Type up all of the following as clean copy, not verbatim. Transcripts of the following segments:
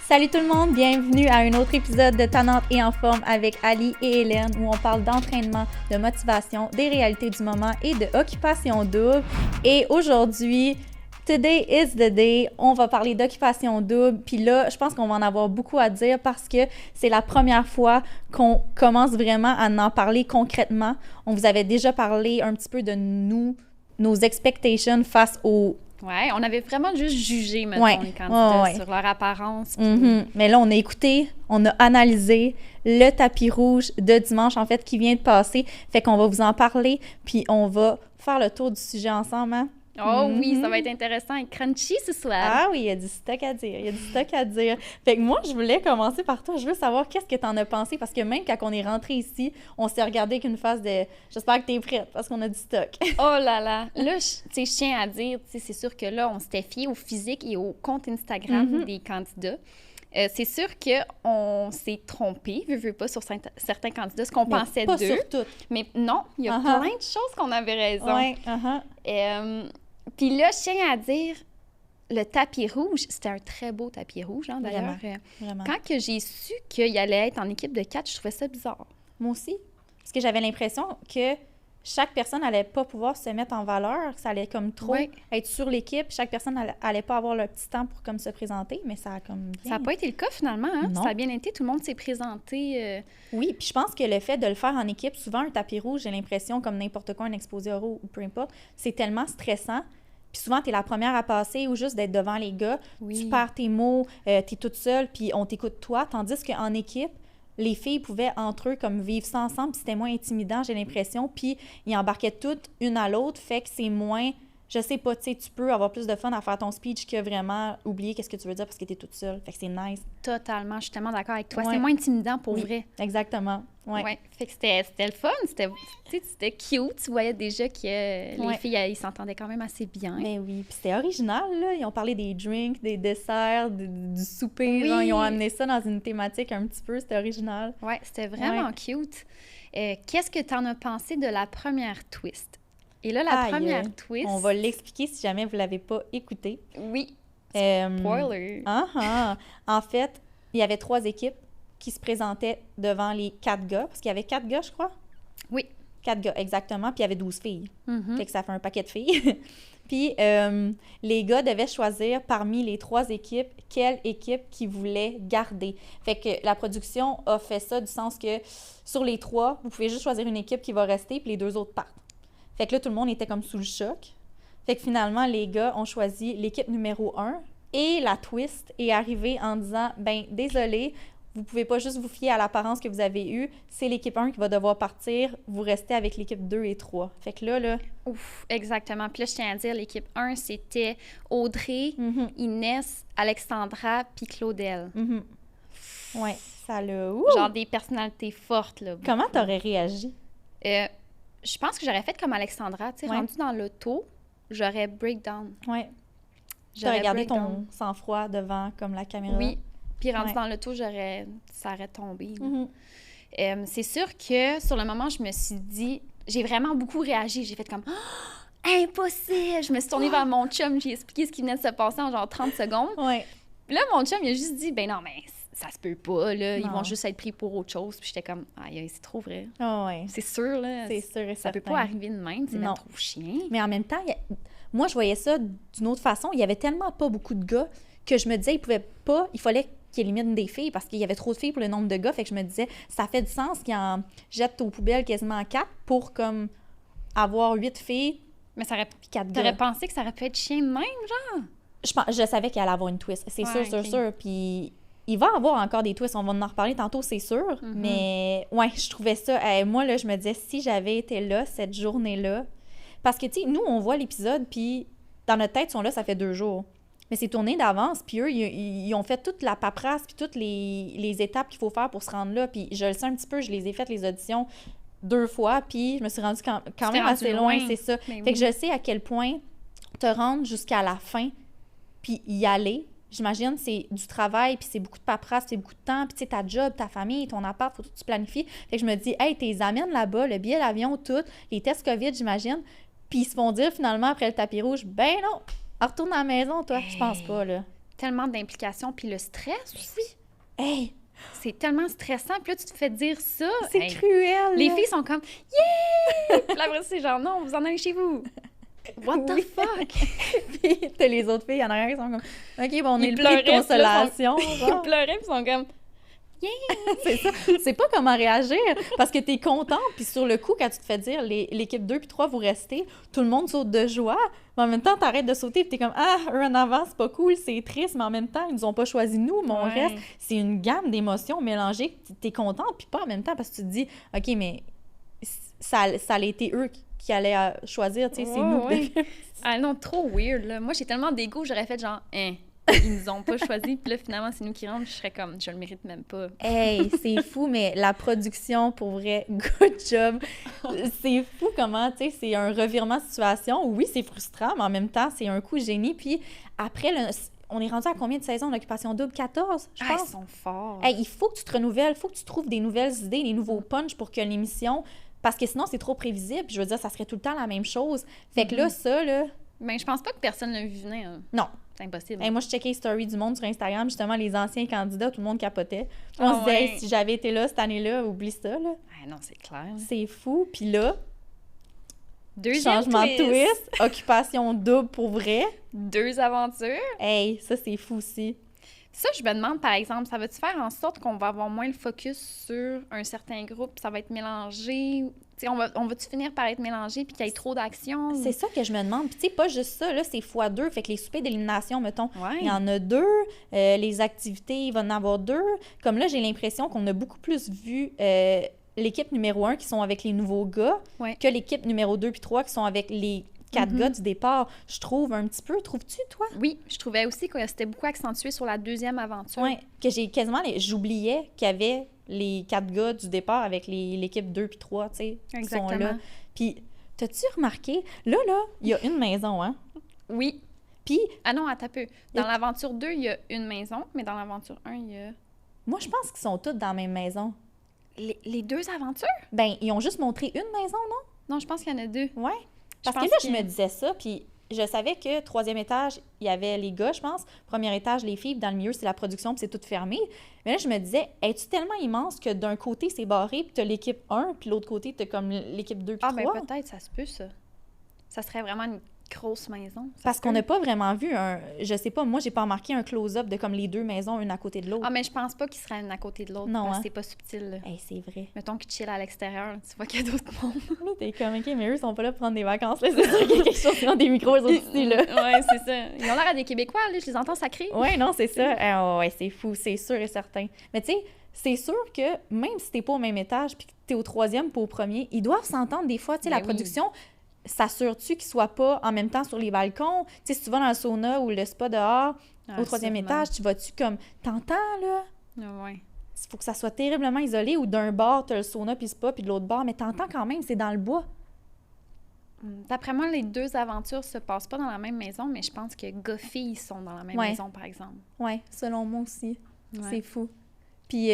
Salut tout le monde, bienvenue à un autre épisode de Tannante et en forme avec Ali et Hélène où on parle d'entraînement, de motivation, des réalités du moment et de occupation double. Et aujourd'hui, today is the day, on va parler d'occupation double. Puis là, je pense qu'on va en avoir beaucoup à dire parce que c'est la première fois qu'on commence vraiment à en parler concrètement. On vous avait déjà parlé un petit peu de nos expectations face aux... Ouais, on avait vraiment juste jugé, mettons, les candidats sur leur apparence. Puis... Mais là, on a écouté, on a analysé le tapis rouge de dimanche, en fait, qui vient de passer. Fait qu'on va vous en parler, puis on va faire le tour du sujet ensemble, hein? Oh oui, ça va être intéressant et crunchy ce soir. Ah oui, il y a du stock à dire, Fait que moi, je voulais commencer par toi. Je veux savoir qu'est-ce que t'en as pensé, parce que même quand on est rentré ici, on s'est regardé avec une face de « J'espère que t'es prête, parce qu'on a du stock. » Oh là là! Là, je tiens à dire, c'est sûr que là, on s'était fié au physique et au compte Instagram des candidats. C'est sûr qu'on s'est trompé, veux pas, sur certains candidats, ce qu'on pensait pas d'eux. Sur toutes. Mais non, il y a plein de choses qu'on avait raison. Ouais, Puis là, je tiens à dire, le tapis rouge, c'était un très beau tapis rouge, hein, d'ailleurs. Vraiment. Quand que j'ai su qu'il allait être en équipe de 4, je trouvais ça bizarre. Moi aussi. Parce que j'avais l'impression que chaque personne n'allait pas pouvoir se mettre en valeur, que ça allait comme trop être sur l'équipe. Chaque personne n'allait pas avoir le petit temps pour comme se présenter, mais ça a comme bien... Ça n'a pas été le cas finalement, hein? Non. Ça a bien été, tout le monde s'est présenté. Oui, puis je pense que le fait de le faire en équipe, souvent un tapis rouge, j'ai l'impression, comme n'importe quoi, un exposé oraux ou peu importe, c'est tellement stressant. Puis souvent, tu es la première à passer ou juste d'être devant les gars. Oui. Tu perds tes mots, tu es toute seule, puis on t'écoute toi. Tandis qu'en équipe, les filles pouvaient entre eux comme vivre ça ensemble, puis c'était moins intimidant, j'ai l'impression. Puis ils embarquaient toutes une à l'autre, fait que c'est moins... Je sais pas, tu sais, tu peux avoir plus de fun à faire ton speech que vraiment oublier qu'est-ce que tu veux dire parce que t'es toute seule. Fait que c'est nice. Totalement, je suis tellement d'accord avec toi. Ouais. C'est moins intimidant pour vrai. Exactement. Ouais. Fait que c'était le fun, c'était cute. Tu voyais déjà que les filles, ils s'entendaient quand même assez bien. Mais oui, puis c'était original, là. Ils ont parlé des drinks, des desserts, du souper. Oui. Genre, ils ont amené ça dans une thématique un petit peu, c'était original. Ouais, c'était vraiment cute. Qu'est-ce que tu en as pensé de la première twist? Et là, la première twist... On va l'expliquer si jamais vous ne l'avez pas écouté. Oui. Spoiler. En fait, il y avait 3 équipes qui se présentaient devant les 4 gars. Parce qu'il y avait 4 gars, je crois. Oui. 4 gars, exactement. Puis il y avait 12 filles. Mm-hmm. Fait que ça fait un paquet de filles. Puis les gars devaient choisir parmi les 3 équipes quelle équipe qu'ils voulaient garder. Fait que la production a fait ça du sens que sur les 3, vous pouvez juste choisir une équipe qui va rester puis les 2 autres partent. Fait que là, tout le monde était comme sous le choc. Fait que finalement, les gars ont choisi l'équipe numéro 1 et la twist est arrivée en disant « Ben, désolé, vous pouvez pas juste vous fier à l'apparence que vous avez eue. C'est l'équipe 1 qui va devoir partir. Vous restez avec l'équipe 2 et 3. » Fait que là... Ouf, exactement. Puis là, je tiens à dire, l'équipe 1, c'était Audrey, Inès, Alexandra puis Claudel. Ouais, ça l'a... Genre des personnalités fortes, là. Comment t'aurais réagi? Je pense que j'aurais fait comme Alexandra, tu sais, rendue dans l'auto, j'aurais breakdown. Ouais. J'aurais gardé ton sang-froid devant, comme la caméra. Oui. Puis rendue dans l'auto, ça aurait tombé. C'est sûr que, sur le moment, je me suis dit... J'ai vraiment beaucoup réagi. J'ai fait comme... Oh, impossible! Je me suis tournée vers mon chum, j'ai expliqué ce qui venait de se passer en genre 30 secondes. Ouais. Puis là, mon chum, il a juste dit, ben non, mais... Ça se peut pas, là. Ils vont juste être pris pour autre chose. Puis j'étais comme, aïe, c'est trop vrai. Oh, ouais. C'est sûr, là. C'est sûr et certain. Ça peut pas arriver de même. C'est même trop chien. Mais en même temps, moi, je voyais ça d'une autre façon. Il y avait tellement pas beaucoup de gars que je me disais, il fallait qu'ils éliminent des filles parce qu'il y avait trop de filles pour le nombre de gars. Fait que je me disais, ça fait du sens qu'ils en jettent aux poubelles quasiment 4 pour, comme, avoir 8 filles. Mais ça aurait... Puis 4 gars. T'aurais pensé que ça aurait pu être chien de même, genre? Je savais qu'il allait avoir une twist. C'est sûr. Puis... Il va y avoir encore des twists, on va en reparler tantôt, c'est sûr. Mais ouais, je trouvais ça... moi, là, je me disais, si j'avais été là, cette journée-là... Parce que, tu sais, nous, on voit l'épisode, puis dans notre tête, ils sont là, ça fait 2 jours. Mais c'est tourné d'avance, puis eux, ils ont fait toute la paperasse, puis toutes les étapes qu'il faut faire pour se rendre là. Puis je le sais un petit peu, je les ai faites, les auditions, 2 fois, puis je me suis rendue quand même assez loin, c'est ça. Mais fait que je sais à quel point te rendre jusqu'à la fin, puis y aller... J'imagine, c'est du travail, puis c'est beaucoup de paperasse, c'est beaucoup de temps, puis tu sais, ta job, ta famille, ton appart, faut tout que tu planifies. Fait que je me dis, hey, t'es amènes là-bas, le billet d'avion, tout, les tests COVID, j'imagine. Puis ils se font dire finalement après le tapis rouge, ben non, retourne à la maison, toi. Je pense pas, là. Tellement d'implications, puis le stress aussi. Hey! C'est tellement stressant, puis là, tu te fais dire ça. C'est cruel! Les là. filles sont comme « Yeah! » Puis là, après, c'est genre « Non, vous en allez chez vous! » What the fuck? Puis t'as les autres filles en arrière qui sont comme « OK, bon, on est Ils le prix de pleuraient, consolation. » Ils pleuraient, puis ils sont comme « Yeah! » C'est ça. C'est pas comment réagir parce que t'es contente, puis sur le coup, quand tu te fais dire l'équipe 2 puis 3, vous restez, tout le monde saute de joie, mais en même temps, t'arrêtes de sauter, puis t'es comme « Ah, eux en avant, c'est pas cool, c'est triste, mais en même temps, ils nous ont pas choisi nous, mais on Ouais. reste. » C'est une gamme d'émotions mélangées. T'es contente, puis pas en même temps, parce que tu te dis « OK, mais ça allait été eux qui allaient choisir, tu sais, c'est Ouais, nous. ouais. Ah non, trop weird, là. Moi, j'ai tellement d'ego, j'aurais fait genre « Hein, ils nous ont pas choisi, puis là, finalement, c'est nous qui rentrent. » Je serais comme « Je le mérite même pas. » Hey, c'est fou, mais la production, pour vrai, good job. C'est fou comment, tu sais, c'est un revirement de situation. Oui, c'est frustrant, mais en même temps, c'est un coup génie. Puis après, on est rendu à combien de saisons d'Occupation Double? 14, je Ah, pense. ils sont forts. Hey, il faut que tu te renouvelles, il faut que tu trouves des nouvelles idées, des nouveaux punchs pour que l'émission... Parce que sinon, c'est trop prévisible. Je veux dire, ça serait tout le temps la même chose. Fait que là, ça, là... Mais je pense pas que personne l'a vu venir. Non. C'est impossible. Hey, moi, je checkais les stories du monde sur Instagram, justement, les anciens candidats, tout le monde capotait. On se disait, ouais. hey, si j'avais été là cette année-là, oublie ça, là. Ah non, c'est clair. C'est fou. Puis là, Deuxième changement de twist, Occupation Double pour vrai. 2 aventures. Hey, ça, c'est fou aussi. Ça, je me demande, par exemple, ça va-tu faire en sorte qu'on va avoir moins le focus sur un certain groupe, ça va être mélangé? Tu sais, on va-tu finir par être mélangé puis qu'il y ait trop d'action? C'est ça que je me demande. Puis tu sais, pas juste ça, là, c'est x2. Fait que les soupers d'élimination, mettons, Ouais. il y en a 2. Les activités, il va en avoir 2. Comme là, j'ai l'impression qu'on a beaucoup plus vu l'équipe numéro 1 qui sont avec les nouveaux gars Ouais. que l'équipe numéro 2 puis 3 qui sont avec les 4 Mhm. gars du départ. Je trouve un petit peu. Trouves-tu, toi? Oui, je trouvais aussi que c'était beaucoup accentué sur la deuxième aventure. Oui, que j'ai quasiment... J'oubliais qu'il y avait les 4 gars du départ avec l'équipe 2 puis 3, tu sais, qui sont là. Exactement. Puis, t'as-tu remarqué? Là, il y a une maison, hein? Oui. Puis, Ah non, attends un peu. Dans l'aventure 2, il y a une maison, mais dans l'aventure 1, il y a... moi, je pense qu'ils sont tous dans la même maison. Les 2 aventures? Ben, ils ont juste montré une maison, non? Non, je pense qu'il y en a 2. Ouais. Parce que pense là, que- je me disais ça, puis je savais que 3e étage, il y avait les gars, je pense. 1er étage, les filles, puis dans le milieu, c'est la production, puis c'est tout fermé. Mais là, je me disais, es-tu tellement immense que d'un côté, c'est barré, puis t'as l'équipe 1, puis l'autre côté, t'as comme l'équipe 2 puis Ah, 3? ben peut-être, ça se peut, ça. Ça serait vraiment une grosse maison. ça Parce se qu'on peut. n'a pas vraiment vu je sais pas, moi, j'ai pas remarqué un close-up de comme les 2 maisons, une à côté de l'autre. Ah, mais je pense pas qu'ils seraient une à côté de l'autre. Non, parce hein. que c'est pas subtil, là. Hey, c'est vrai. Mettons qu'ils chillent à l'extérieur, tu vois qu'il y a d'autres mondes. Là, t'es comme, OK, mais eux, ils sont pas là pour prendre des vacances, là. C'est sûr qu'il y a quelque chose qui ont des micros, eux autres ici, là. Ouais, c'est ça. Ils ont l'air à des Québécois, là. Je les entends sacrés. Ouais, non, c'est ça. Ah, ouais, c'est fou, c'est sûr et certain. Mais tu sais, c'est sûr que même si t'es pas au même étage puis que t'es au 3e pas au premier, ils doivent s'entendre des fois. Tu sais, Ben la oui. production, s'assure-tu qu'ils soient pas en même temps sur les balcons? Tu sais, si tu vas dans le sauna ou le spa dehors, Ah, au 3e sûrement. étage, tu vas-tu comme... T'entends, là? Ah, ouais. Il faut que ça soit terriblement isolé ou d'un bord, t'as le sauna puis le spa, puis de l'autre bord, mais t'entends quand même, c'est dans le bois. D'après moi, les 2 aventures se passent pas dans la même maison, mais je pense que Goffy, ils sont dans la même Ouais. maison, par exemple. Ouais, selon moi aussi. Ouais. C'est fou. Puis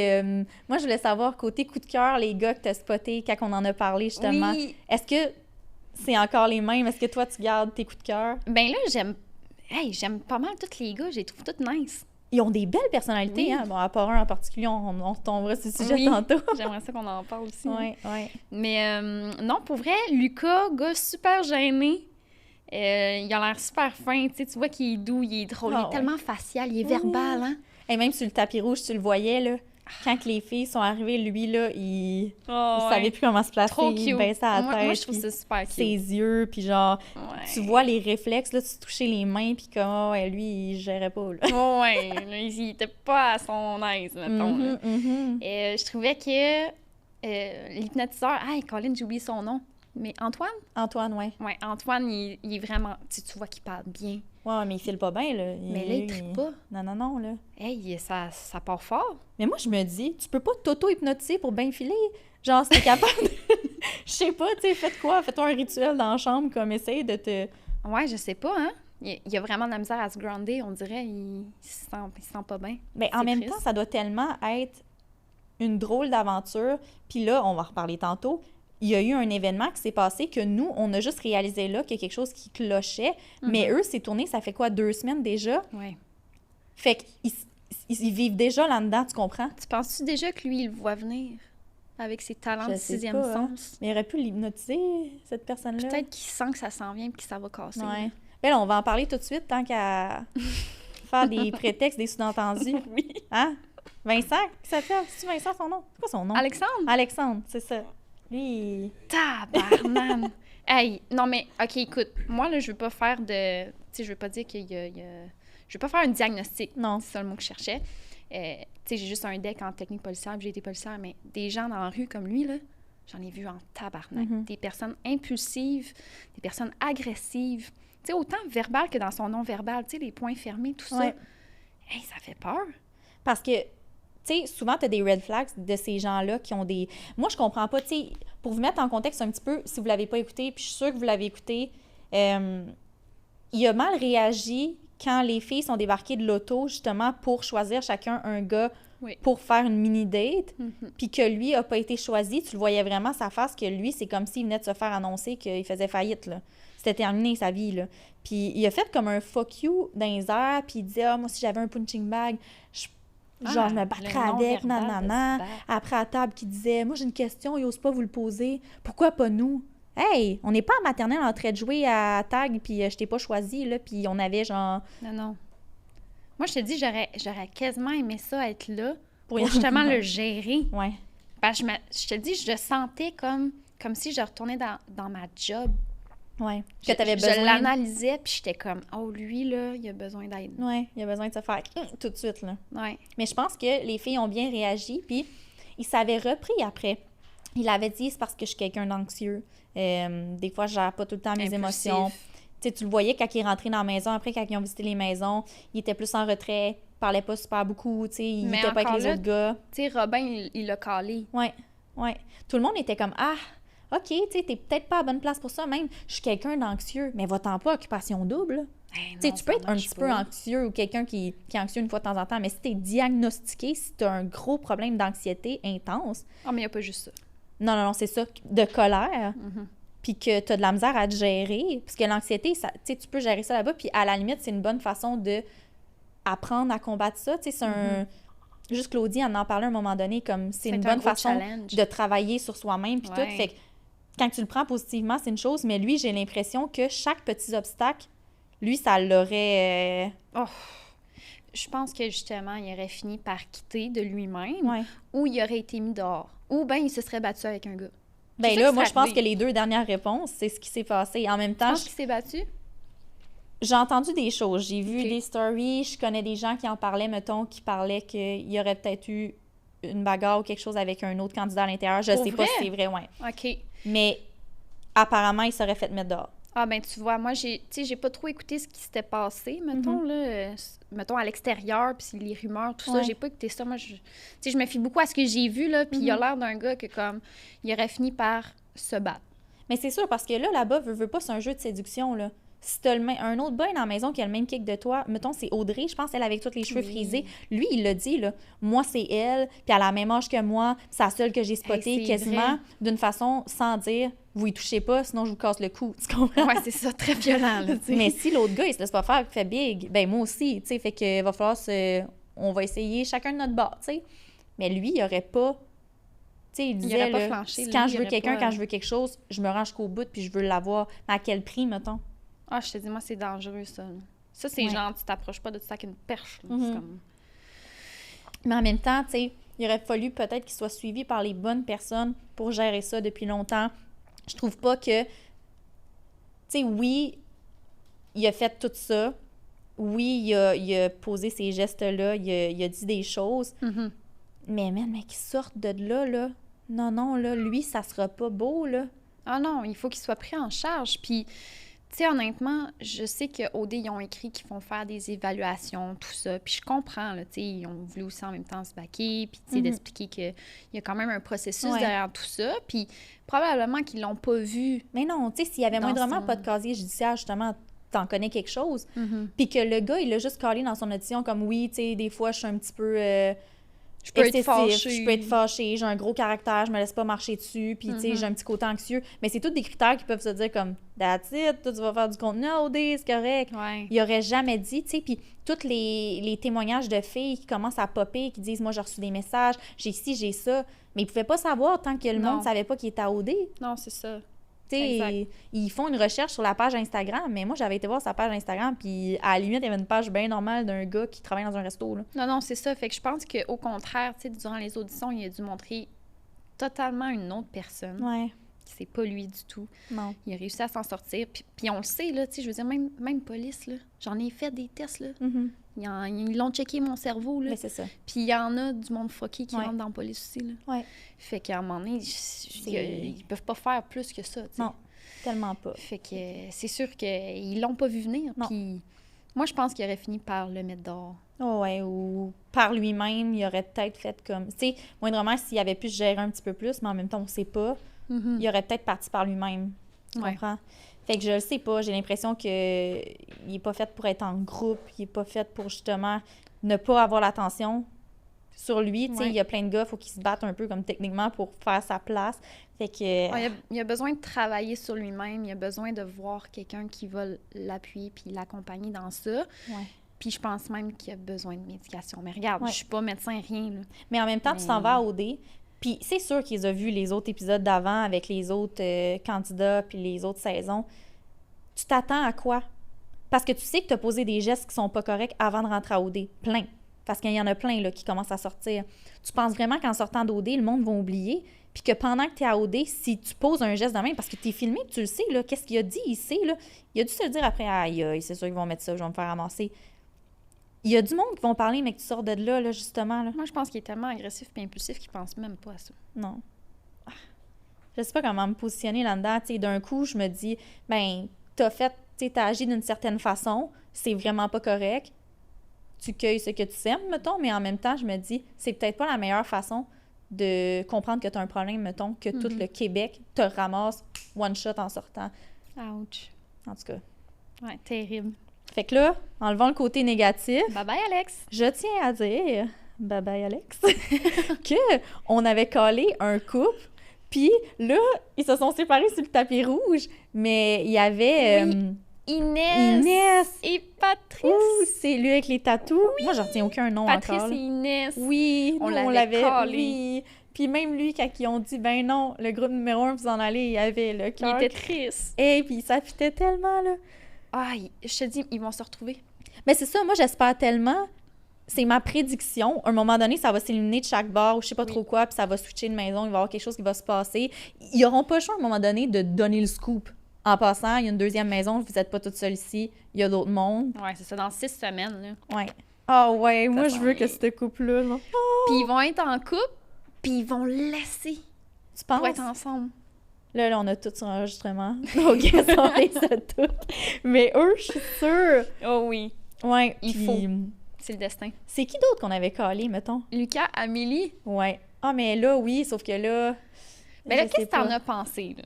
moi, je voulais savoir, côté coup de cœur, les gars que t'as spotés quand on en a parlé, justement, Oui. est-ce que c'est encore les mêmes? Est-ce que toi, tu gardes tes coups de cœur? Ben là, j'aime pas mal tous les gars. Je les trouve tous nice. Ils ont des belles personnalités, Oui. hein? Bon, à part un en particulier, on retombera sur ce sujet Oui. tantôt. J'aimerais ça qu'on en parle aussi. Ouais, ouais. Mais non, pour vrai, Lucas, gars super gêné. Il a l'air super fin. Tu sais, tu vois qu'il est doux, il est drôle. Ah il est ouais. tellement facial, il est verbal, hein? Et même sur le tapis rouge, tu le voyais, là. Quand que les filles sont arrivées, lui, là, il savait plus comment se placer. Trop Il cute. baissait la tête. Moi, je trouve puis ça super cute. ses yeux, puis genre, Ouais. tu vois les réflexes, là, tu touchais les mains, puis comme, oh, ouais, lui, il gérait pas, là. Ouais, là, il était pas à son aise, mettons. là. Mhm. Je trouvais que l'hypnotiseur... Ah, Colin, j'ai oublié son nom. Mais Antoine? Antoine, ouais. Ouais, Antoine, il est vraiment... Tu vois qu'il parle bien. Ouais, mais il file pas bien, là. Mais là, il trippe pas. Non, non, non, là. Hey, ça part fort. Mais moi, je me dis, tu peux pas t'auto-hypnotiser pour bien filer. Genre, si t'es capable de... Je sais pas, tu sais, faites quoi? Fais-toi un rituel dans la chambre, comme essaye de te... Ouais, je sais pas, hein? Il a vraiment de la misère à se grounder, on dirait. Il se sent pas bien. Mais en C'est même triste. temps, ça doit tellement être une drôle d'aventure. Puis là, on va en reparler tantôt. il y a eu un événement qui s'est passé que nous, on a juste réalisé là qu'il y a quelque chose qui clochait, mais eux, c'est tourné, ça fait quoi, 2 semaines déjà? Ouais. Fait qu'ils vivent déjà là-dedans, tu comprends? Tu penses-tu déjà que lui, il le voit venir avec ses talents de sixième sens? Mais il aurait pu l'hypnotiser, cette personne-là. Peut-être qu'il sent que ça s'en vient et que ça va casser. Ouais. Ben là, on va en parler tout de suite tant qu'à faire des prétextes, des sous-entendus. Oui. Hein? Vincent, qui s'appelle? C'est-tu Vincent son nom? C'est quoi son nom? Alexandre? Alexandre, c'est ça. Lui, Tabarnane! Hey, non mais, OK, écoute, moi, là, je veux pas faire de... Tu sais, je veux pas dire qu'il y a... Je veux pas faire un diagnostic. Non. C'est ça le mot que je cherchais. Tu sais, j'ai juste un deck en technique policière, puis j'ai été policière, mais des gens dans la rue comme lui, là, j'en ai vu en tabarnak. Des personnes impulsives, des personnes agressives. Tu sais, autant verbal que dans son non-verbal. Tu sais, les poings fermés, tout ça. Ouais. Hey, ça fait peur. Parce que, tu sais, souvent, tu as des red flags de ces gens-là qui ont des... Moi, je comprends pas, tu sais, pour vous mettre en contexte un petit peu, si vous l'avez pas écouté, puis je suis sûre que vous l'avez écouté, il a mal réagi quand les filles sont débarquées de l'auto, justement, pour choisir chacun un gars pour faire une mini-date, puis que lui a pas été choisi. Tu le voyais vraiment, sa face, que lui, c'est comme s'il venait de se faire annoncer qu'il faisait faillite, là. C'était terminé, sa vie, là. Puis il a fait comme un « fuck you » dans les airs, puis il disait « Ah, moi, si j'avais un punching bag, je me battrais avec, nanana. » Après, à table, qui disait « Moi, j'ai une question, il n'ose pas vous le poser. Pourquoi pas nous? » Hey, on n'est pas en maternelle en train de jouer à tag, puis je t'ai pas choisi, là, puis on avait genre... Non. Moi, je te dis, j'aurais quasiment aimé ça, être là, pour justement le gérer. Ouais. Parce que je te dis, je sentais comme si je retournais dans ma job. Ouais. Que t'avais besoin... Je l'analysais, puis j'étais comme, oh, lui, là, il a besoin d'aide. Ouais, il a besoin de se faire tout de suite, là. Ouais. Mais je pense que les filles ont bien réagi, puis il s'avait repris après. Il avait dit, c'est parce que je suis quelqu'un d'anxieux. Des fois, je gère pas tout le temps mes émotions. Tu sais, tu le voyais quand il est rentré dans la maison, après, quand ils ont visité les maisons, il était plus en retrait, il parlait pas super beaucoup, tu sais, il était pas avec les autres gars. Tu sais, Robin, il l'a calé. Ouais. Tout le monde était comme, ah, OK, tu sais, t'es peut-être pas à la bonne place pour ça, même. Je suis quelqu'un d'anxieux, mais va-t'en pas occupation double. Tu sais, tu peux être un petit peu anxieux ou quelqu'un qui est anxieux une fois de temps en temps, mais si t'es diagnostiqué, si t'as un gros problème d'anxiété intense... Ah, mais il n'y a pas juste ça. Non, c'est ça, de colère, puis que tu as de la misère à te gérer, parce que l'anxiété, tu sais, tu peux gérer ça là-bas, puis à la limite, c'est une bonne façon de apprendre à combattre ça, tu sais, c'est un... Juste Claudie en parlait à un moment donné, comme c'est une bonne façon de travailler sur soi-même, puis tout, fait que quand tu le prends positivement, c'est une chose, mais lui, j'ai l'impression que chaque petit obstacle, lui, ça l'aurait... Je pense que, justement, il aurait fini par quitter de lui-même, ou il aurait été mis dehors. Ou bien il se serait battu avec un gars. Ben là, moi, je pense que les 2 dernières réponses, c'est ce qui s'est passé. En même temps... Tu penses qu'il s'est battu? J'ai entendu des choses. J'ai vu des stories. Je connais des gens qui en parlaient, mettons, qui parlaient qu'il y aurait peut-être eu une bagarre ou quelque chose avec un autre candidat à l'intérieur. Je sais pas si c'est vrai, OK. Mais apparemment, il serait fait mettre dehors. Ah, ben tu vois, moi, j'ai pas trop écouté ce qui s'était passé, mettons, là, mettons, à l'extérieur, puis les rumeurs, tout ça, j'ai pas écouté ça. Moi, je me fie beaucoup à ce que j'ai vu, là, puis il a l'air d'un gars que, comme, il aurait fini par se battre. Mais c'est sûr, parce que là-bas, veut pas, c'est un jeu de séduction, là. Si t'as un autre boy dans la maison qui a le même kick de toi, mettons, c'est Audrey, je pense, elle avec tous les cheveux frisés. Lui, il l'a dit, là, moi, c'est elle, puis elle a la même âge que moi, c'est la seule que j'ai spotée quasiment d'une façon sans dire, vous y touchez pas, sinon je vous casse le cou. Tu comprends? Ouais, c'est ça, très violent, là, t'sais. Mais si l'autre gars, il se laisse pas faire, il fait big, ben moi aussi, tu sais, fait que va falloir on va essayer chacun de notre bord, tu sais. Mais lui, il aurait pas... Tu sais, il disait, aurait pas flanché, quand je veux quelqu'un, quand je veux quelque chose, je me rends jusqu'au bout, puis je veux l'avoir. Mais à quel prix, mettons? Ah, je te dis, moi, c'est dangereux, ça. Ça, c'est genre, tu t'approches pas de ça avec une perche. Là. C'est comme... Mais en même temps, tu sais, il aurait fallu peut-être qu'il soit suivi par les bonnes personnes pour gérer ça depuis longtemps. Je trouve pas que... Tu sais, oui, il a fait tout ça. Oui, il a posé ces gestes-là. Il a dit des choses. Mais qu'il sorte de là. Non, là, lui, ça sera pas beau, là. Ah non, il faut qu'il soit pris en charge. Puis... Tu sais, honnêtement, je sais qu'OD, ils ont écrit qu'ils font faire des évaluations, tout ça. Puis je comprends, là, tu sais, ils ont voulu aussi en même temps se baquer, puis tu sais, d'expliquer qu'il y a quand même un processus derrière tout ça. Puis probablement qu'ils l'ont pas vu. Mais non, tu sais, s'il y avait moindrement pas de casier judiciaire, justement, t'en connais quelque chose. Puis que le gars, il a juste calé dans son audition comme, oui, tu sais, des fois, je suis un petit peu... Je peux être excessif, fâchée. je peux être fâchée, j'ai un gros caractère, je me laisse pas marcher dessus, puis tu sais, j'ai un petit côté anxieux. Mais c'est tous des critères qui peuvent se dire comme « That's it, toi, tu vas faire du contenu à OD, c'est correct. » Ouais. Il aurait jamais dit, tu sais, puis tous les témoignages de filles qui commencent à popper, qui disent « Moi, j'ai reçu des messages, j'ai ci, j'ai ça. » Mais ils pouvaient pas savoir tant que le Non. monde savait pas qu'il était à OD. Non, c'est ça. Tu sais, ils font une recherche sur la page Instagram, mais moi, j'avais été voir sa page Instagram, puis à la limite, il y avait une page bien normale d'un gars qui travaille dans un resto, là. Non, c'est ça. Fait que je pense qu'au contraire, tu sais, durant les auditions, il a dû montrer totalement une autre personne. Ouais. C'est pas lui du tout. Non. Il a réussi à s'en sortir. Puis on le sait, là, tu sais, je veux dire, même police, là, j'en ai fait des tests, là. Ils l'ont checké mon cerveau, là. Mais c'est ça. Puis il y en a du monde fucké qui Ouais. rentre dans la police aussi, là. Ouais. Fait qu'à un moment donné, ils peuvent pas faire plus que ça, tu sais. Non, tellement pas. Fait que c'est sûr qu'ils l'ont pas vu venir. Non. Puis moi, je pense qu'il aurait fini par le mettre dehors. Oh ouais, ou par lui-même, il aurait peut-être fait comme... Tu sais, moindrement, s'il avait pu se gérer un petit peu plus, mais en même temps, on sait pas, il aurait peut-être parti par lui-même. Tu Ouais. comprends? Fait que je le sais pas, j'ai l'impression que il est pas fait pour être en groupe, il est pas fait pour, justement, ne pas avoir l'attention sur lui. Tu sais, Ouais. il y a plein de gars, faut qu'ils se battent un peu, comme techniquement, pour faire sa place. Fait que... Ouais, il a besoin de travailler sur lui-même, il a besoin de voir quelqu'un qui va l'appuyer puis l'accompagner dans ça. Ouais. Puis je pense même qu'il a besoin de médication. Mais regarde, Ouais. je suis pas médecin, rien, là. Mais en même temps, tu t'en vas à OD, puis c'est sûr qu'ils ont vu les autres épisodes d'avant avec les autres candidats puis les autres saisons. Tu t'attends à quoi? Parce que tu sais que tu as posé des gestes qui sont pas corrects avant de rentrer à OD. Plein. Parce qu'il y en a plein là, qui commencent à sortir. Tu penses vraiment qu'en sortant d'OD, le monde va oublier? Puis que pendant que tu es à OD, si tu poses un geste de même, parce que tu es filmé, tu le sais, là, qu'est-ce qu'il a dit, il sait, là. Il a dû se le dire après, aïe, aïe, c'est sûr qu'ils vont mettre ça, je vais me faire ramasser. Il y a du monde qui vont parler, mais que tu sors de là, justement. Là. Moi, je pense qu'il est tellement agressif et impulsif qu'il pense même pas à ça. Non. Ah. Je sais pas comment me positionner là-dedans. Tu sais, d'un coup, je me dis, ben, t'as agi d'une certaine façon, c'est vraiment pas correct. Tu cueilles ce que tu sèmes, mettons, mais en même temps, je me dis, c'est peut-être pas la meilleure façon de comprendre que t'as un problème, mettons, que tout le Québec te ramasse one shot en sortant. Ouch. En tout cas. Ouais, terrible. Fait que là, enlevant le côté négatif, Bye-bye, Alex! je tiens à dire, bye-bye Alex, que on avait collé un couple, puis là, ils se sont séparés sur le tapis rouge, mais il y avait Inès et Patrice! Ouh, c'est lui avec les tatous. Moi, je retiens aucun nom Patrice encore. et Inès! Oui, On nous, l'avait collé. Oui. Puis même lui, quand ils ont dit, ben non, le groupe numéro 1, vous en allez, il y avait le Il cœur. était triste. Et puis ça fitait tellement, là. Ah, je te dis, ils vont se retrouver. Mais c'est ça, moi, j'espère tellement. C'est ma prédiction. À un moment donné, ça va s'éliminer de chaque bar ou je sais pas trop quoi, puis ça va switcher de maison, il va y avoir quelque chose qui va se passer. Ils n'auront pas le choix, à un moment donné, de donner le scoop. En passant, il y a une deuxième maison, vous n'êtes pas toute seule ici, il y a d'autres mondes. Ouais, c'est ça, dans 6 semaines, là. Ouais. Ah ouais, moi, je s'en veux que vient. ce couple-là, là. Puis ils vont être en couple, puis ils vont laisser Tu penses? pour être ensemble. Là, on a tout sur enregistrement. Donc, on les a toutes. Mais eux, je suis sûre. Oh oui, Ouais, Il puis, faut. c'est le destin. C'est qui d'autre qu'on avait collé, mettons? Lucas, Amélie, Ouais. Ah, mais là, oui, sauf que là... mais là, je qu'est-ce sais que t'en pas. as pensé, là?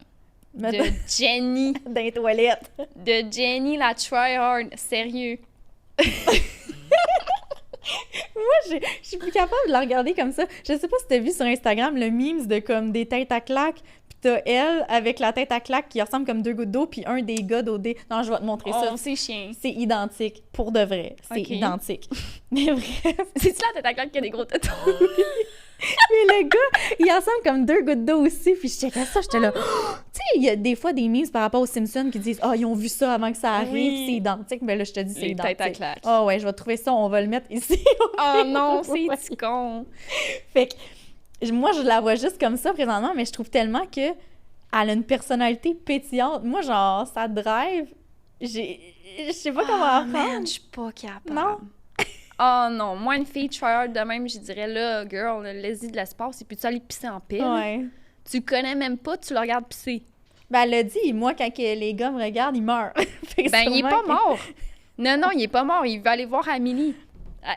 Mettons- De Jenny. Dans les toilettes. De Jenny la tryhard. Sérieux. Moi, je suis plus capable de la regarder comme ça. Je sais pas si t'as vu sur Instagram le memes de comme des têtes à claques, pis t'as elle avec la tête à claque qui ressemble comme deux gouttes d'eau, puis un des gars d'OD. Non, je vais te montrer ça. Oh, c'est chien. C'est identique, pour de vrai. C'est Ok. identique. Mais bref. C'est-tu la tête à claque qui a des gros tétons? Mais le gars, il ressemble comme deux gouttes d'eau aussi. Puis je checkais ça, j'étais là. Tu sais, il y a des fois des memes par rapport aux Simpsons qui disent ils ont vu ça avant que ça arrive, Oui. c'est identique. Mais là, je te dis, c'est Les identique. têtes à claque. Ah ouais, je vais trouver ça, on va le mettre ici. Oh non, c'est Ouais. petit con. Fait que moi, je la vois juste comme ça présentement, mais je trouve tellement que elle a une personnalité pétillante. Moi, genre, ça drive. Je sais pas comment Ah, apprendre. man, je suis pas capable. Non. Oh non, moi, une fille tryhard de même, je dirais là, girl, laisse-y de l'espace et puis tu aller pisser en paix. là. Ouais. Tu le connais même pas, tu le regardes pisser. Ben, elle a dit, moi, quand que les gars me regardent, ils meurent. Fait que Ben, il est sûrement pas que- mort. Non, il est pas mort. Il veut aller voir Amélie.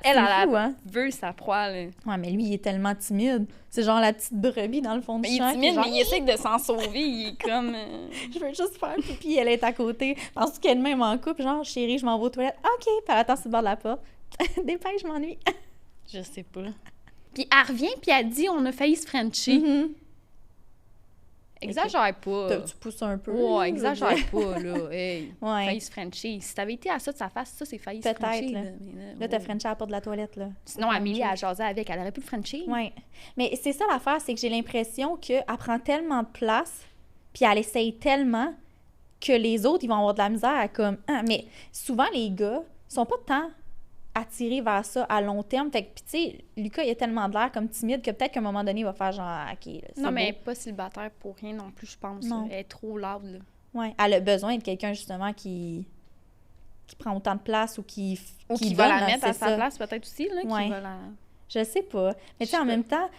Elle, C'est fou, hein? veut sa proie, là. Ouais, mais lui, il est tellement timide. C'est genre la petite brebis dans le fond du Il champ. est qui timide, genre, mais il essaie de s'en sauver. Il est comme... Je veux juste faire pipi, elle est à côté. Penses-tu qu'elle est même en couple? Genre, chérie, je m'en vais aux toilettes. OK, puis elle attend sur le bord de la porte. Dépêche, je m'ennuie. Je sais pas. Puis elle revient, puis elle dit « On a failli se frencher. Mhm. Exagère pas. Tu pousses un peu. Ouais, exagère pas, là. Hey, Ouais. failli se frencher. Si t'avais été à ça de sa face, ça, c'est failli se Peut-être, frencher. là. Mais Là, t'as frenché à la porte de la toilette, là. Sinon, Amélie, elle jasait avec. Elle aurait pu le frencher. Ouais. Mais c'est ça l'affaire, c'est que j'ai l'impression qu'elle prend tellement de place, puis elle essaye tellement que les autres, ils vont avoir de la misère à comme... Ah, mais souvent, les gars sont pas tant attirés vers ça à long terme. Fait que, puis tu sais, Lucas, il a tellement de l'air comme timide que peut-être qu'à un moment donné, il va faire genre, OK, là, c'est Non, mais elle beau. n'est pas célibataire pour rien non plus, je pense. Non. Elle est trop lourde, là. Ouais. Elle a besoin de quelqu'un, justement, qui prend autant de place ou qui Ou qui donne, va la mettre à c'est sa ça. place, peut-être aussi, là. Ouais. Qui va la... Je sais pas. Mais tu sais, Je en sais même temps,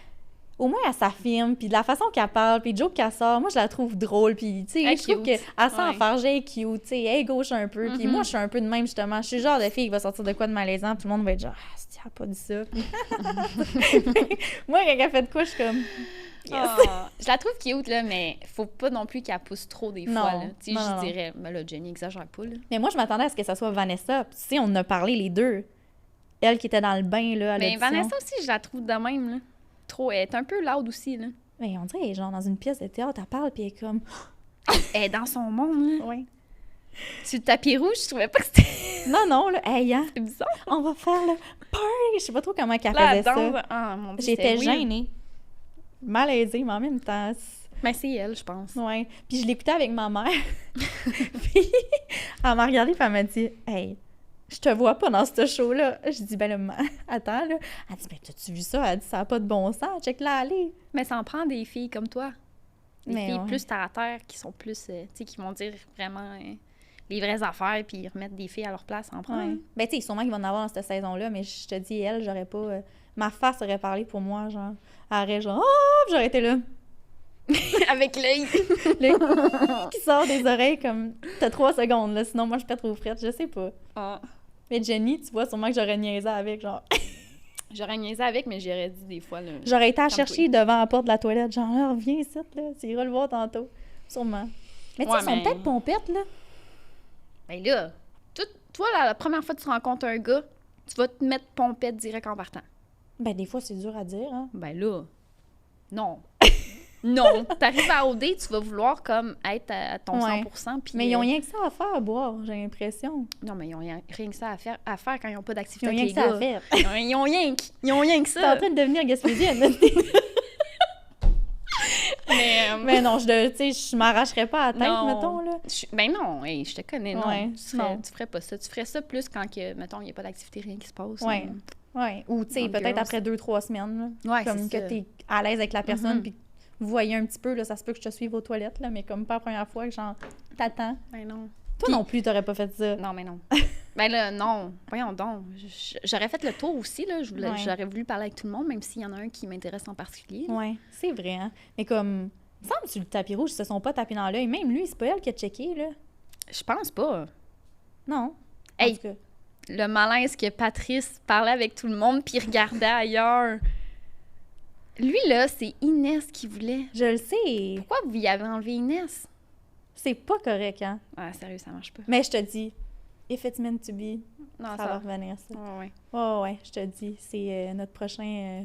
au moins, elle s'affirme, puis de la façon qu'elle parle, puis le joke qu'elle sort, moi, je la trouve drôle, puis tu sais, Elle est je trouve cute. qu'elle sent Ouais. enfargée, elle est cute, tu sais, elle est gauche un peu, puis Mhm. moi, je suis un peu de même, justement. Je suis le genre de fille qui va sortir de quoi de malaisant, puis tout le monde va être genre, « Ah, si elle a pas dit ça. » Moi, quand elle fait de quoi, je suis comme... Yes. Ah, je la trouve cute, là, mais faut pas non plus qu'elle pousse trop des Non. fois, là. Tu sais, Non, je non. dirais, mais là, Jenny, exagère pas, là. Mais moi, je m'attendais à ce que ça soit Vanessa, puis tu sais, on en a parlé les deux. Elle qui était dans le bain, là, à Mais l'audition. Vanessa aussi, je la trouve de même, là. Trop, elle est un peu loud aussi, là. Mais on dirait, genre, dans une pièce de théâtre, elle parle, puis elle est comme... Elle est dans son monde, là. Ouais. Sur le tapis rouge, je trouvais pas que c'était... Non, là, hey, hein, C'est bizarre. on va faire le party! Je sais pas trop comment qu'elle Là, faisait ça. danse, ah, mon Dieu, J'étais c'était weird. gênée. Malaisée, mais en même temps... Mais c'est elle, je pense. Ouais. Puis je l'écoutais avec ma mère. Puis elle m'a regardée et elle m'a dit « Hey, je te vois pas dans ce show-là. » Je dis « Ben là, attends, là. » Elle dit « Ben, t'as-tu vu ça? » Elle dit « Ça a pas de bon sens. Check-la aller. Mais ça en prend des filles comme toi. Des Mais filles ouais. plus terre à terre, qui sont plus, tu sais, qui vont dire vraiment les vraies affaires, puis remettre des filles à leur place, ça en prend. Ouais. hein. Ben, tu sais, sûrement qu'ils vont en avoir dans cette saison-là, mais je te dis, elle, j'aurais pas... ma face aurait parlé pour moi, genre. Elle aurait genre « Oh! » Puis j'aurais été là. Avec l'œil. Le qui sort des oreilles comme... T'as 3 secondes, là. Sinon, moi, je pète trop frette. Je sais pas. Ah. Mais Jenny, tu vois, sûrement que j'aurais niaisé avec, genre... J'aurais niaisé avec, mais j'aurais dit des fois, là. J'aurais été à Comme chercher devant la porte de la toilette, genre, là, reviens ici, là, tu iras le voir tantôt. Sûrement. Mais tu sais, Ouais, ils sont mais- peut-être pompettes, là. Ben là, toi, la première fois que tu rencontres un gars, tu vas te mettre pompette direct en partant. Ben, des fois, c'est dur à dire, hein. Ben là, non. Non. T'arrives à OD, tu vas vouloir comme être à ton Ouais. 100%. Puis, Mais ils ont rien que ça à faire, à boire, j'ai l'impression. Non, mais ils ont rien que ça à faire quand ils n'ont pas Ils d'activité ont rien avec que les ça à gars. faire. Ils ont rien que T'es ça. en train de devenir gaspésienne. Mais, Mais non, tu sais, je m'arracherais pas la tête, Non. mettons, là. Ben non, hey, je te connais, non. Ouais, non. Tu ferais pas ça. Tu ferais ça plus quand, mettons, il n'y a pas d'activité, rien qui se passe. Ouais. Ouais. Ou, tu sais, Dans peut-être girls. après 2-3 semaines, là. Ouais, Comme c'est que ça. t'es à l'aise avec la personne, Mhm. puis vous voyez un petit peu, là, ça se peut que je te suive aux toilettes, là, mais comme pas la première fois que, genre, t'attends. Ben non. Toi Puis- non plus, t'aurais pas fait ça. Non, mais non. Ben là, non. Voyons donc. J'aurais fait le tour aussi, là. Ouais. J'aurais voulu parler avec tout le monde, même s'il y en a un qui m'intéresse en particulier. Ouais, c'est vrai, hein. Mais comme, il me semble que sur le tapis rouge, ils se sont pas tapés dans l'œil. Même lui, c'est pas elle qui a checké, là. Je pense pas. Non. Hey. En tout cas. Le malaise que Patrice parlait avec tout le monde puis regardait ailleurs. Lui, là, c'est Inès qui voulait. Je le sais. Pourquoi vous y avez enlevé Inès? C'est pas correct, hein. Ah, sérieux, ça marche pas. Mais je te dis, if it's meant to be, Non, ça va revenir, ça. Ouais, ouais. Oh, ouais, je te dis, c'est notre prochain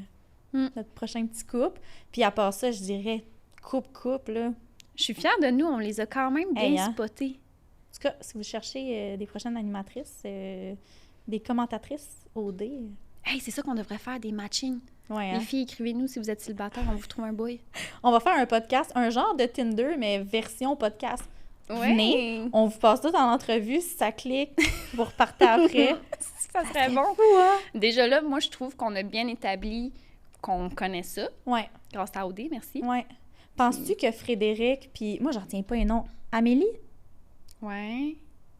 Mm. petit couple. Puis à part ça, je dirais couple, là. Je suis fière de nous, on les a quand même bien Hey, hein? spotés. En tout cas, si vous cherchez des prochaines animatrices, des commentatrices OD, Hey, c'est ça qu'on devrait faire, des matchings. ouais, hein. Les filles, écrivez-nous si vous êtes célibataire, on vous trouve un boy. On va faire un podcast, un genre de Tinder, mais version podcast. Venez, on vous passe tout en entrevue. Si ça clique, vous repartez après. Ça serait bon. Fou, hein? Déjà là, moi, je trouve qu'on a bien établi qu'on connaît ça, Ouais, grâce à OD, merci. ouais. Penses-tu que Frédéric, puis moi, j'en retiens pas un nom, Amélie? Ouais.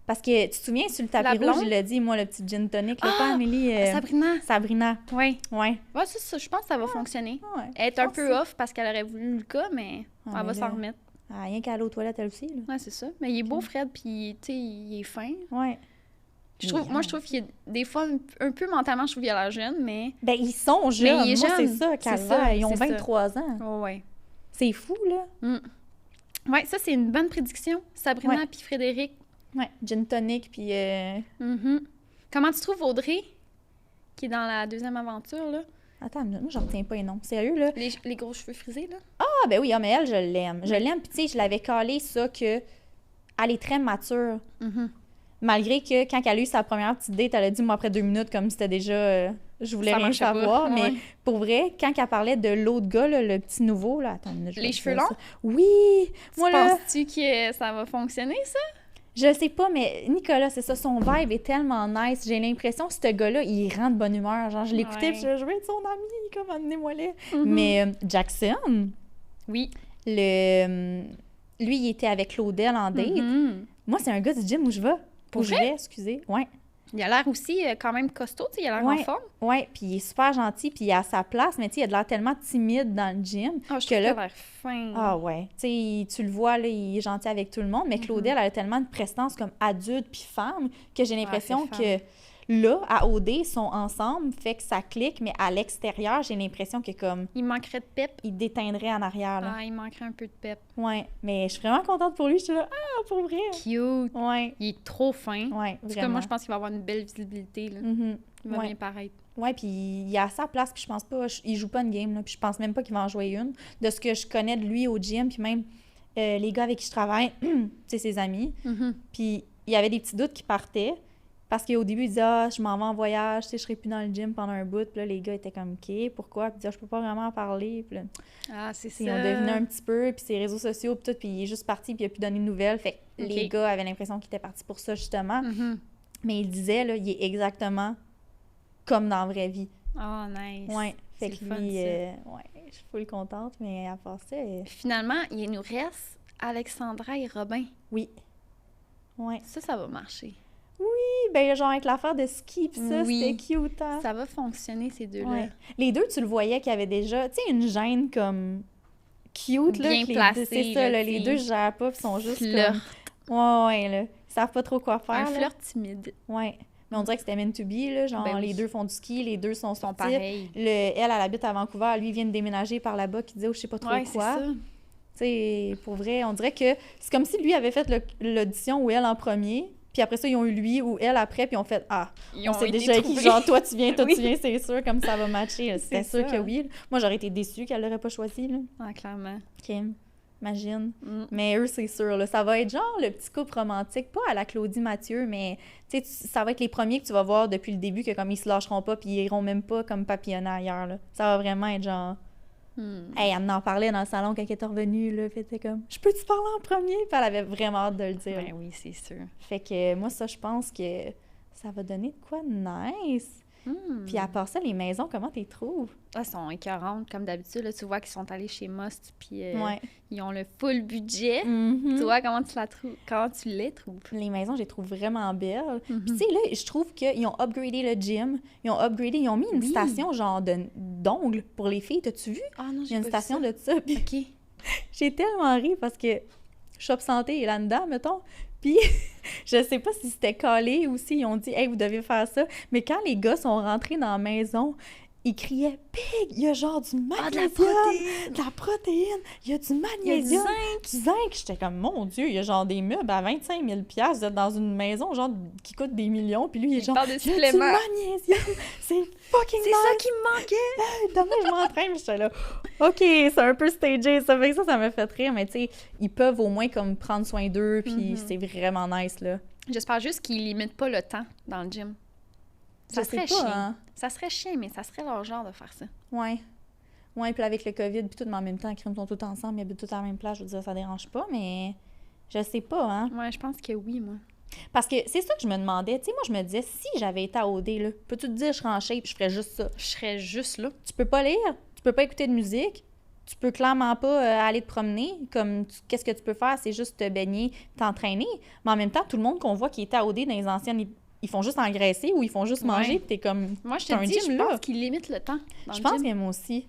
Parce que tu te souviens, sur le La tapis blonde? rouge, il a dit, moi, le petit gin tonic, là, Ah! pas Amélie. Sabrina. Sabrina. Oui. Ouais. Ouais, c'est ça. Je pense que ça va fonctionner. Ouais. Elle est je un pense peu que- off parce qu'elle aurait voulu Lucas, mais Ah, elle va mais s'en là- remettre. Ah, rien qu'à aller aux toilettes, elle aussi, là. Ouais, c'est ça. Mais il est beau, Fred, puis, tu sais, il est fin. Ouais. Moi, je trouve qu'il est des fois un peu mentalement, je trouve qu'il a l'air jeune, mais. Ben, ils sont jeunes. il est Moi, c'est jeune. ça, C'est Calvaire. ça, Ils ont c'est ça. 23 ans. Oh, ouais. C'est fou, là. Ouais, ça, c'est une bonne prédiction. Sabrina Ouais. puis Frédéric. Ouais. Gin tonic, puis... Mhm. Comment tu trouves Audrey, qui est dans la deuxième aventure, là? Attends, moi, j'en retiens pas les noms. Sérieux, là? Les gros cheveux frisés, là? Ah, ben oui, mais elle, je l'aime. Je l'aime, puis tu sais, je l'avais calé ça que elle est très mature. Malgré que quand elle a eu sa première petite date, elle a dit, moi, après 2 minutes, comme c'était déjà... je voulais rien savoir, mais pour vrai, quand elle parlait de l'autre gars, là, le petit nouveau, là... Attends, les cheveux longs? Oui! Moi, là... Penses-tu que ça va fonctionner, ça? Je sais pas, mais Nicolas, c'est ça, son vibe est tellement nice. J'ai l'impression que ce gars-là, il rend de bonne humeur. Genre, je l'écoutais, puis je veux être son ami, comme, amenez-moi-les. Mais Jackson... Oui. Lui, il était avec Claudel en date. Moi, c'est un gars du gym où je vais. Pour vrai? Excusez. Ouais. Il a l'air aussi quand même costaud, tu sais, il a l'air en forme. Oui, puis il est super gentil, puis il est à sa place, mais tu sais, il a de l'air tellement timide dans le gym. Ah, je trouve qu'il a l'air fin. Ah ouais, tu sais, tu le vois, là, il est gentil avec tout le monde, mais Claudel, elle a tellement de prestance comme adulte puis femme que j'ai l'impression que là, à OD, sont ensemble, fait que ça clique, mais à l'extérieur, j'ai l'impression que comme... Il manquerait de pep. Il déteindrait en arrière, là. Ah, il manquerait un peu de pep. Ouais, mais je suis vraiment contente pour lui, je suis là, pour vrai. Cute. Ouais. Il est trop fin. Ouais, en tout cas, moi, je pense qu'il va avoir une belle visibilité, là. Il va bien paraître. Ouais, puis il est à sa place, puis je pense pas... Il joue pas une game, là, puis je pense même pas qu'il va en jouer une. De ce que je connais de lui au gym, puis même les gars avec qui je travaille, c'est ses amis. Puis il y avait des petits doutes qui partaient. Parce qu'au début, il disait « Ah, je m'en vais en voyage, tu sais, je serai plus dans le gym pendant un bout. » Puis là, les gars étaient comme « OK, pourquoi? » Puis il disait « Je peux pas vraiment en parler. » Puis là, c'est ça. Ils ont deviné un petit peu, puis ses réseaux sociaux, puis tout, puis il est juste parti, puis il a plus donné de nouvelles. Fait que les gars avaient l'impression qu'il était parti pour ça, justement. Mais il disait, là, il est exactement comme dans la vraie vie. Oh, nice. Ouais. Fait que lui, je suis full contente, mais à part ça... Finalement, il nous reste Alexandra et Robin. Oui. Ouais. Ça va marcher. Oui, ben genre avec l'affaire de ski pis ça, c'était cute, hein? Ça va fonctionner, ces deux-là. Ouais. Les deux, tu le voyais qu'il y avait déjà, tu sais, une gêne comme cute, là. Bien placée. C'est ça, là, les deux se gèrent pas, pis sont juste flirt. Comme... Ouais, là. Ils savent pas trop quoi faire, Un flirt timide. Ouais. Mais on dirait que c'était meant to be, là. Genre, les deux font du ski, les deux sont pareils. Elle habite à Vancouver, lui, il vient de déménager par là-bas, qui disait, je sais pas trop quoi. C'est ça. Tu sais, pour vrai, on dirait que c'est comme si lui avait fait l'audition ou elle en premier. Puis après ça, ils ont eu lui ou elle après, puis ils ont fait « Ah, on s'est déjà écrit, genre, toi, tu viens, c'est sûr, comme ça va matcher. » C'était sûr que oui. Moi, j'aurais été déçue qu'elle l'aurait pas choisi, là. Ah, clairement. Kim, imagine. Mais eux, c'est sûr, là. Ça va être genre le petit couple romantique, pas à la Claudie Mathieu, mais, tu sais, ça va être les premiers que tu vas voir depuis le début, que comme ils se lâcheront pas, puis ils iront même pas comme papillonner ailleurs, là. Ça va vraiment être genre... Hey, elle en parlait dans le salon quand elle était revenue, là, puis elle était comme « Je peux-tu parler en premier? » Puis elle avait vraiment hâte de le dire. Ben oui, c'est sûr. Fait que moi, ça, je pense que ça va donner de quoi de nice. Puis à part ça, les maisons, comment tu les trouves? Ah, elles sont écœurantes, comme d'habitude. Là, tu vois qu'ils sont allés chez Most, puis ils ont le full budget. Tu vois comment tu les trouves? Les maisons, je les trouve vraiment belles. Puis tu sais, là, je trouve qu'ils ont upgradé le gym. Ils ont mis une station genre d'ongles pour les filles. T'as-tu vu? Ah non, j'ai pas vu ça. Il y a une station de ça. Puis OK. J'ai tellement ri parce que Shop Santé est là-dedans, mettons. Puis, je sais pas si c'était calé ou s'ils ont dit « Hey, vous devez faire ça ». Mais quand les gars sont rentrés dans la maison, ils criaient « Pig, il y a genre du magnésium, de la protéine, il y a du magnésium, du zinc. » J'étais comme « Mon Dieu, il y a genre des meubles à 25 000 $. Vous êtes dans une maison genre qui coûte des millions. » Puis lui, il est genre « Il y a du magnésium, c'est fucking nice. » C'est ça qui me manquait. Demain, je m'entraîne. J'étais là « OK, c'est un peu stagé. » Ça fait que ça m'a fait rire. Mais tu sais, ils peuvent au moins comme prendre soin d'eux. Puis c'est vraiment nice, là. J'espère juste qu'ils limitent pas le temps dans le gym. Ça serait chiant. Hein? Ça serait chiant, mais ça serait leur genre de faire ça. Ouais. Ouais, puis avec le COVID, puis tout, mais en même temps, les crimes sont tous ensemble, ils habitent tous à la même place. Je veux dire, ça dérange pas, mais je sais pas, hein. Ouais, je pense que oui, moi. Parce que c'est ça que je me demandais. Tu sais, moi, je me disais, si j'avais été à OD, là, peux-tu te dire, je serais en shape, je ferais juste ça. Je serais juste là. Tu peux pas lire, tu peux pas écouter de musique, tu peux clairement pas aller te promener. Comme, qu'est-ce que tu peux faire? C'est juste te baigner, t'entraîner. Mais en même temps, tout le monde qu'on voit qui était à OD dans les anciennes... Ils font juste engraisser ou ils font juste manger, puis t'es comme... Moi, je te dis, je pense qu'ils limitent le temps dans le gym. Je pense que moi aussi.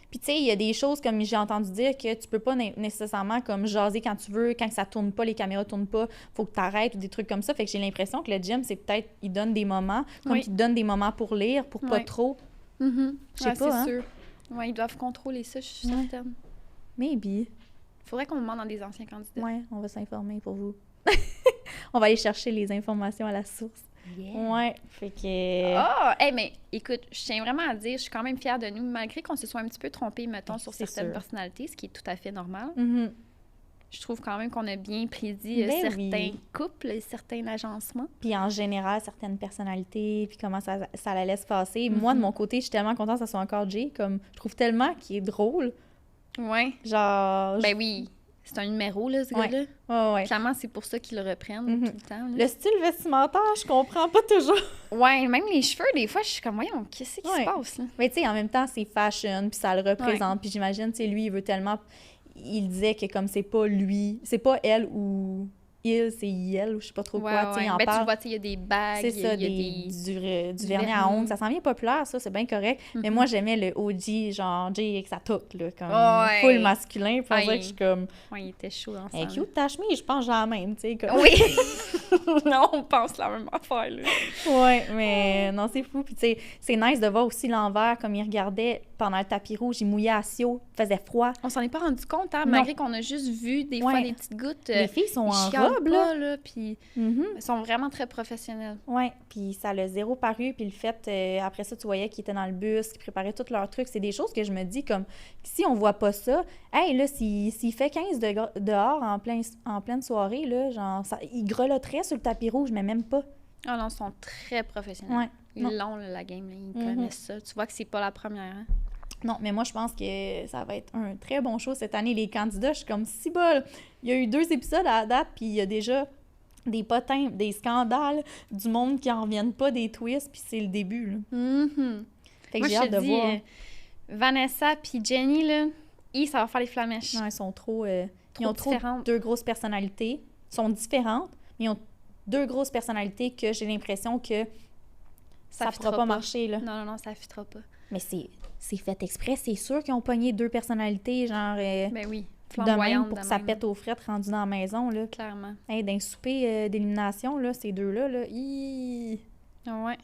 Puis tu sais, il y a des choses, comme j'ai entendu dire, que tu peux pas nécessairement comme jaser quand tu veux, quand ça tourne pas, les caméras tournent pas, faut que t'arrêtes ou des trucs comme ça. Fait que j'ai l'impression que le gym, c'est peut-être... Ils donnent des moments, comme ils donnent des moments pour lire, pour pas trop. Je sais pas, hein? C'est sûr. Ouais, ils doivent contrôler ça, je suis certaine. Maybe. Faudrait qu'on demande dans des anciens candidats. Ouais, on va s'informer pour vous. On va aller chercher les informations à la source. Yeah. Ouais, fait que... Ah! Hey, mais écoute, je tiens vraiment à dire, je suis quand même fière de nous, malgré qu'on se soit un petit peu trompé, mettons, sur C'est certaines sûr. personnalités, ce qui est tout à fait normal. Mhm. Je trouve quand même qu'on a bien prédit Ben certains oui. couples et certains agencements. Puis en général, certaines personnalités, puis comment ça la laisse passer. Moi, de mon côté, je suis tellement contente que ça soit encore Jay. Comme, je trouve tellement qu'il est drôle. Ouais. Genre... Ben oui, c'est un numéro, là, ce gars-là. Ouais. Clairement, c'est pour ça qu'ils le reprennent tout le temps. Là. Le style vestimentaire, je comprends pas toujours. Ouais, même les cheveux, des fois, je suis comme, voyons, qu'est-ce qui se passe, là? Mais tu sais, en même temps, c'est fashion, puis ça le représente. Puis j'imagine, tu sais, lui, il veut tellement... Il disait que comme c'est pas lui, c'est pas elle ou il, c'est elle ou je sais pas trop quoi, tu sais, il en ben, parle. tu vois, tu sais, il y a des bagues, C'est ça, il y a du vernis à ongles. Ça s'en vient populaire, ça, c'est bien correct. Mais moi, j'aimais le OG, genre Jay avec sa touque, là, comme full masculin. Puis on dirait que je suis comme... Ouais, il était chaud ensemble. Hey, cute ta chemise, je pense que j'ai la même, tu sais. Comme... Oui! Non, on pense la même affaire, là. Ouais, mais non, c'est fou. Puis tu sais, c'est nice de voir aussi l'envers, comme il regardait pendant le tapis rouge, il mouillait à Sio, il faisait froid. On s'en est pas rendu compte, hein, malgré qu'on a juste vu des fois des petites gouttes. Les filles sont en chialent robe, pas, là, puis Mhm. elles sont vraiment très professionnelles. Ouais, puis ça l'a zéro paru. Puis le fait, après ça, tu voyais qu'ils étaient dans le bus, qu'ils préparaient tous leurs trucs. C'est des choses que je me dis comme, si on voit pas ça, hey, là, s'il fait 15 dehors en pleine soirée, là, genre, il grelotterait sur le tapis rouge, mais même pas. Ah non, ils sont très professionnels. Ouais. Ils l'ont, là, la game, là. Ils connaissent ça. Tu vois que c'est pas la première, hein? Non, mais moi, je pense que ça va être un très bon show cette année. Les candidats, je suis comme si bol. Il y a eu 2 épisodes à la date, puis il y a déjà des potins, des scandales, du monde qui en reviennent pas, des twists, puis c'est le début, là. Mm-hmm. Fait que moi, j'ai je hâte te de dis, voir. Vanessa puis Jenny, là, ça va faire les flamèches. Non, ils sont trop... ils ont trop différentes. 2 grosses personnalités. Ils sont différentes, mais ils ont 2 grosses personnalités que j'ai l'impression que ça pourra pas marcher, là. Non, ça fitera pas. Mais c'est fait exprès. C'est sûr qu'ils ont pogné 2 personnalités, genre... Ben oui, de même flamboyantes pour que de ça même. pète aux frettes rendu dans la maison, là. Clairement. Hey, d'un souper d'élimination, là, ces deux-là, là, Ouais.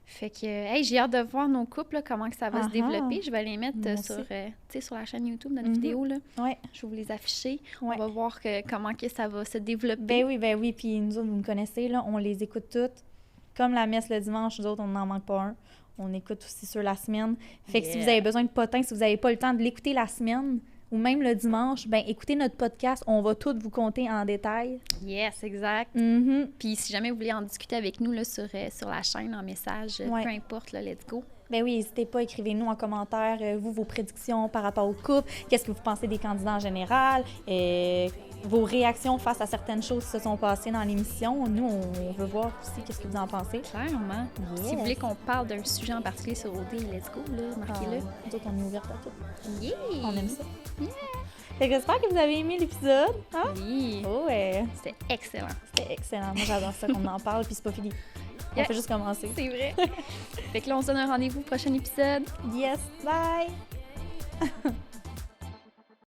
Fait que, hey, j'ai hâte de voir nos couples, là, comment que ça va se développer. Je vais les mettre sur la chaîne YouTube, notre vidéo, là. Ouais. Je vais vous les afficher. Ouais. On va voir comment que ça va se développer. Ben oui. Puis nous autres, vous nous connaissez, là, on les écoute toutes. Comme la messe le dimanche, nous autres, on n'en manque pas un. On écoute aussi sur la semaine. Fait que si vous avez besoin de potins, si vous n'avez pas le temps de l'écouter la semaine ou même le dimanche, ben écoutez notre podcast. On va tout vous compter en détail. Yes, exact. Mm-hmm. Puis si jamais vous voulez en discuter avec nous là, sur la chaîne, en message, peu importe, là, let's go. Ben oui, n'hésitez pas, écrivez-nous en commentaire, vos prédictions par rapport au couple, qu'est-ce que vous pensez des candidats en général, vos réactions face à certaines choses qui se sont passées dans l'émission. Nous, on veut voir aussi qu'est-ce que vous en pensez. Clairement. Yes. Si vous voulez qu'on parle d'un sujet en particulier sur OD, let's go, là, marquez-le. Nous autres, on est ouverte à tout. Yeah! On aime ça. Yeah. Fait que j'espère que vous avez aimé l'épisode. Hein? Oui! Oh ouais! C'était excellent. C'était excellent. Moi, j'adore ça qu'on en parle, puis c'est pas fini. On fait juste commencer. C'est vrai. Fait que là, on se donne un rendez-vous au prochain épisode. Yes, bye!